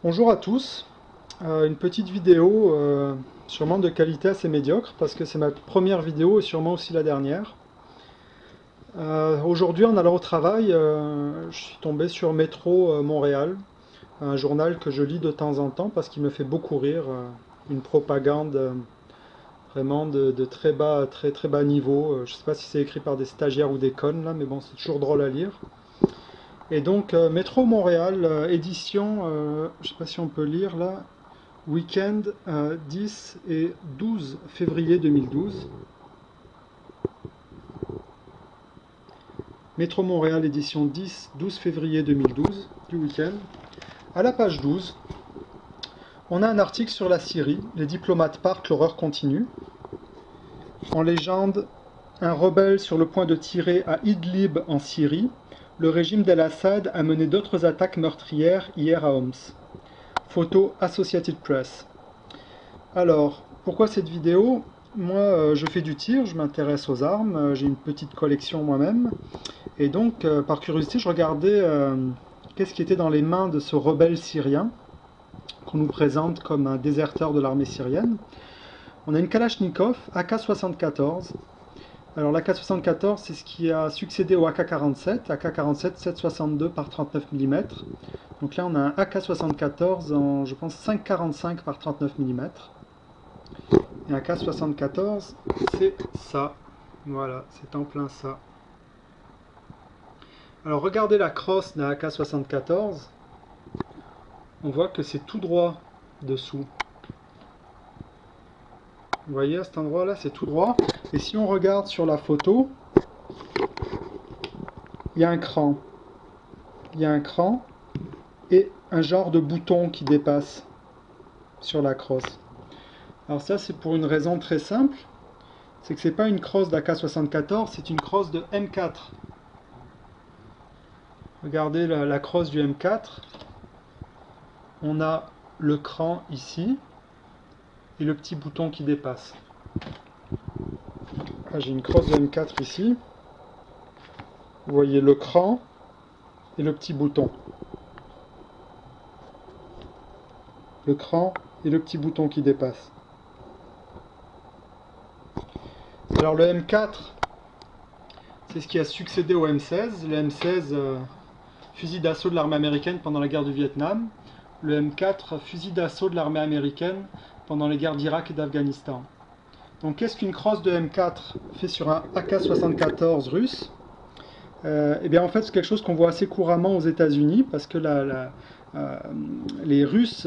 Bonjour à tous. Une petite vidéo sûrement de qualité assez médiocre parce que c'est ma première vidéo et sûrement aussi la dernière. Aujourd'hui en allant au travail, je suis tombé sur Métro Montréal, un journal que je lis de temps en temps parce qu'il me fait beaucoup rire, une propagande vraiment de très bas, très bas niveau. Je ne sais pas si c'est écrit par des stagiaires ou des connes là, mais bon, c'est toujours drôle à lire. Et donc Métro Montréal, édition, je ne sais pas si on peut lire là, week-end 10 et 12 février 2012. Métro Montréal, édition 10-12 février 2012, du week-end. À la page 12, on a un article sur la Syrie. Les diplomates partent, l'horreur continue. En légende, un rebelle sur le point de tirer à Idlib en Syrie. Le régime d'Al-Assad a mené d'autres attaques meurtrières hier à Homs. Photo Associated Press. Alors, pourquoi cette vidéo? Moi, je fais du tir, je m'intéresse aux armes, j'ai une petite collection moi-même. Et donc, par curiosité, je regardais qu'est-ce qui était dans les mains de ce rebelle syrien, qu'on nous présente comme un déserteur de l'armée syrienne. On a une Kalachnikov AK-74. Alors l'AK-74, c'est ce qui a succédé au AK-47, AK-47 7,62 par 39 mm. Donc là, on a un AK-74 en, je pense, 5,45 par 39 mm. Et un K74, c'est ça. Voilà, c'est en plein ça. Alors regardez la crosse d'un AK74. On voit que c'est tout droit dessous. Vous voyez à cet endroit-là, c'est tout droit. Et si on regarde sur la photo, il y a un cran. Il y a un cran et un genre de bouton qui dépasse sur la crosse. Alors ça, c'est pour une raison très simple. C'est que c'est pas une crosse d'AK74, c'est une crosse de M4. Regardez la crosse du M4. On a le cran ici et le petit bouton qui dépasse. Là, j'ai une crosse de M4 ici. Vous voyez le cran et le petit bouton. Le cran et le petit bouton qui dépasse. Alors le M4, c'est ce qui a succédé au M16. Le M16, fusil d'assaut de l'armée américaine pendant la guerre du Vietnam. Le M4, fusil d'assaut de l'armée américaine pendant les guerres d'Irak et d'Afghanistan. Donc qu'est-ce qu'une crosse de M4 fait sur un AK-74 russe? Eh bien en fait c'est quelque chose qu'on voit assez couramment aux États-Unis parce que les Russes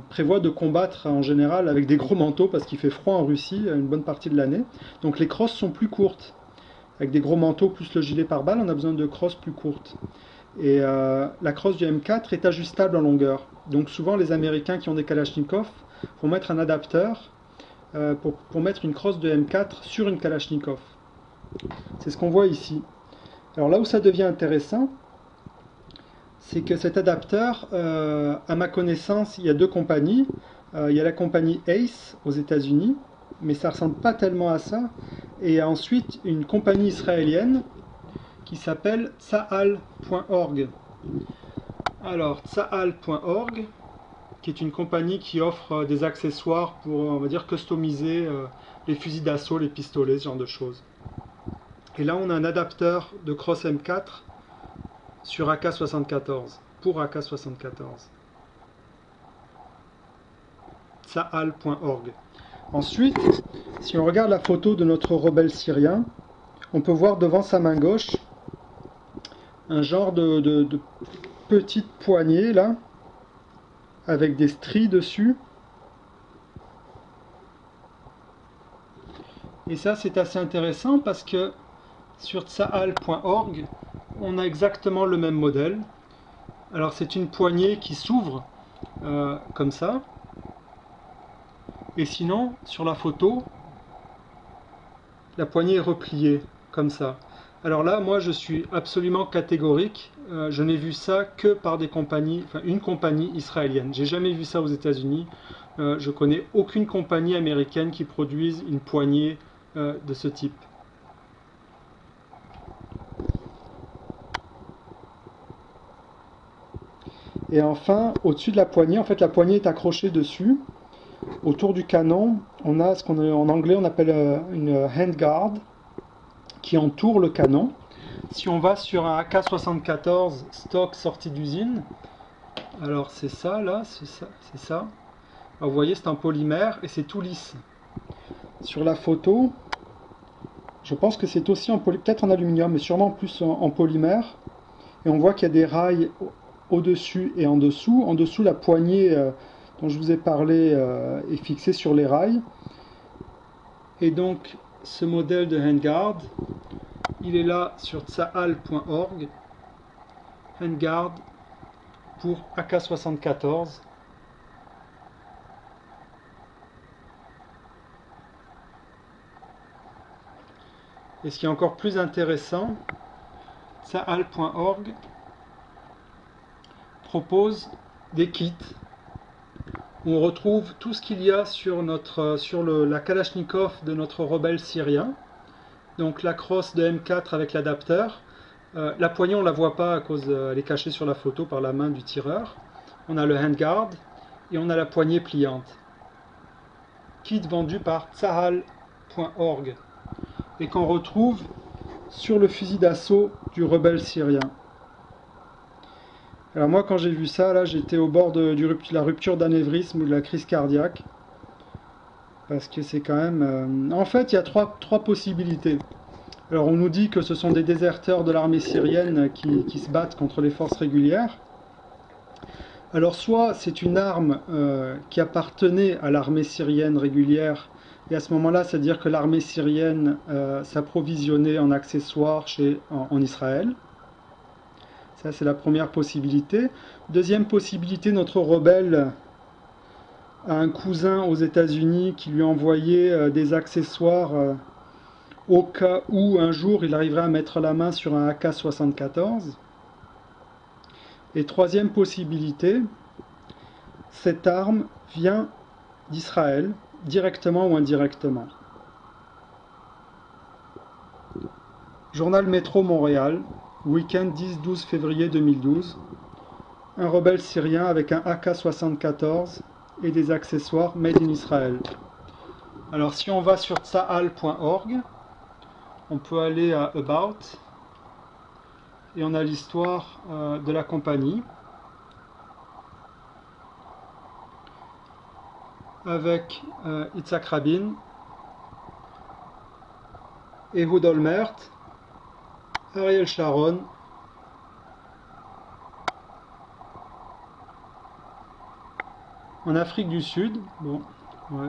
prévoient de combattre en général avec des gros manteaux parce qu'il fait froid en Russie une bonne partie de l'année. Donc les crosses sont plus courtes. Avec des gros manteaux plus le gilet pare-balles, on a besoin de crosses plus courtes. Et la crosse du M4 est ajustable en longueur. Donc souvent les Américains qui ont des Kalachnikov vont mettre un adapteur pour mettre une crosse de M4 sur une Kalachnikov. C'est ce qu'on voit ici. Alors là où ça devient intéressant, c'est que cet adapteur, à ma connaissance, il y a deux compagnies. Il y a la compagnie Ace aux États-Unis, mais ça ne ressemble pas tellement à ça. Et ensuite, une compagnie israélienne qui s'appelle Tsahal.org. Alors, Tsahal.org, qui est une compagnie qui offre des accessoires pour, on va dire, customiser les fusils d'assaut, les pistolets, ce genre de choses. Et là, on a un adapteur de cross M4 sur AK-74, pour AK-74. Tsahal.org. Ensuite, si on regarde la photo de notre rebelle syrien, on peut voir devant sa main gauche un genre de petite poignée là, avec des stries dessus. Et ça c'est assez intéressant parce que sur tsahal.org, on a exactement le même modèle. Alors c'est une poignée qui s'ouvre comme ça. Et sinon, sur la photo, la poignée est repliée comme ça. Alors là, moi je suis absolument catégorique. Je n'ai vu ça que par des compagnies, enfin une compagnie israélienne. J'ai jamais vu ça aux États-Unis. Je connais aucune compagnie américaine qui produise une poignée de ce type. Et enfin, au-dessus de la poignée, en fait la poignée est accrochée dessus. Autour du canon, on a ce qu'en anglais on appelle une handguard qui entoure le canon. Si on va sur un AK-74 stock sorti d'usine, alors c'est ça là, c'est ça, c'est ça. Alors, vous voyez, c'est un polymère et c'est tout lisse. Sur la photo, je pense que c'est aussi en peut-être en aluminium, mais sûrement plus en polymère. Et on voit qu'il y a des rails au-dessus et en dessous. En dessous, la poignée dont je vous ai parlé est fixée sur les rails. Et donc, ce modèle de handguard, il est là sur tsahal.org. Handguard pour AK-74. Et ce qui est encore plus intéressant, tsahal.org propose des kits où on retrouve tout ce qu'il y a sur la Kalachnikov de notre rebelle syrien. Donc la crosse de M4 avec l'adapteur. La poignée on ne la voit pas à cause elle est cachée sur la photo par la main du tireur. On a le handguard et on a la poignée pliante. Kit vendu par tsahal.org et qu'on retrouve sur le fusil d'assaut du rebelle syrien. Alors moi quand j'ai vu ça, là j'étais au bord de la rupture d'anévrisme ou de la crise cardiaque. Parce que c'est quand même... En fait il y a trois possibilités. Alors on nous dit que ce sont des déserteurs de l'armée syrienne qui se battent contre les forces régulières. Alors soit c'est une arme qui appartenait à l'armée syrienne régulière, et à ce moment-là, c'est-à-dire que l'armée syrienne s'approvisionnait en accessoires en Israël. Ça, c'est la première possibilité. Deuxième possibilité, notre rebelle a un cousin aux États-Unis qui lui envoyait des accessoires au cas où un jour il arriverait à mettre la main sur un AK-74. Et troisième possibilité, cette arme vient d'Israël, directement ou indirectement. Journal Métro Montréal, week-end 10-12 février 2012. Un rebelle syrien avec un AK-74 et des accessoires made in Israël. Alors si on va sur tsahal.org, on peut aller à About et on a l'histoire de la compagnie avec Yitzhak Rabin, Ehud Olmert, Ariel Sharon, en Afrique du Sud, bon, ouais,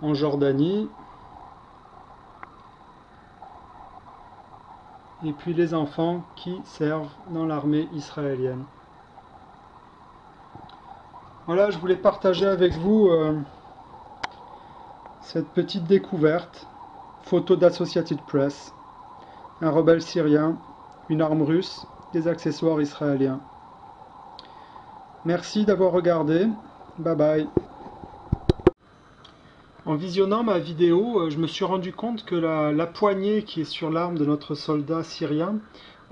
en Jordanie, et puis les enfants qui servent dans l'armée israélienne. Voilà, je voulais partager avec vous cette petite découverte, photo d'Associated Press, un rebelle syrien, une arme russe, des accessoires israéliens. Merci d'avoir regardé, bye bye. En visionnant ma vidéo, je me suis rendu compte que la poignée qui est sur l'arme de notre soldat syrien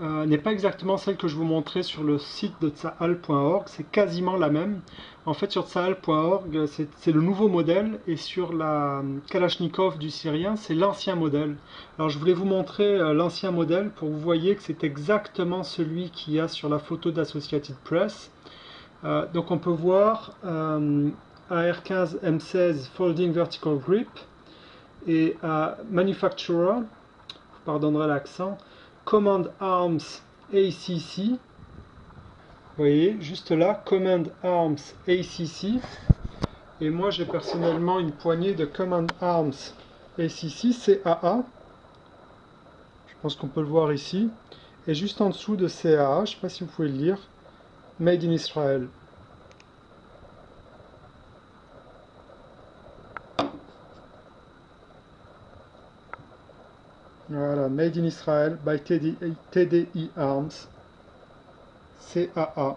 n'est pas exactement celle que je vous montrais sur le site de tsahal.org, c'est quasiment la même. En fait sur tsahal.org c'est le nouveau modèle et sur la Kalachnikov du syrien c'est l'ancien modèle. Alors je voulais vous montrer l'ancien modèle pour que vous voyez que c'est exactement celui qu'il y a sur la photo d'Associated Press. Donc on peut voir AR-15 M16 Folding Vertical Grip et Manufacturer, vous pardonnerez l'accent, Command Arms ACC, vous voyez juste là, Command Arms ACC, et moi j'ai personnellement une poignée de Command Arms ACC CAA, je pense qu'on peut le voir ici, et juste en dessous de CAA, je ne sais pas si vous pouvez le lire, Made in Israel. Voilà, Made in Israel by TDI Arms, CAA.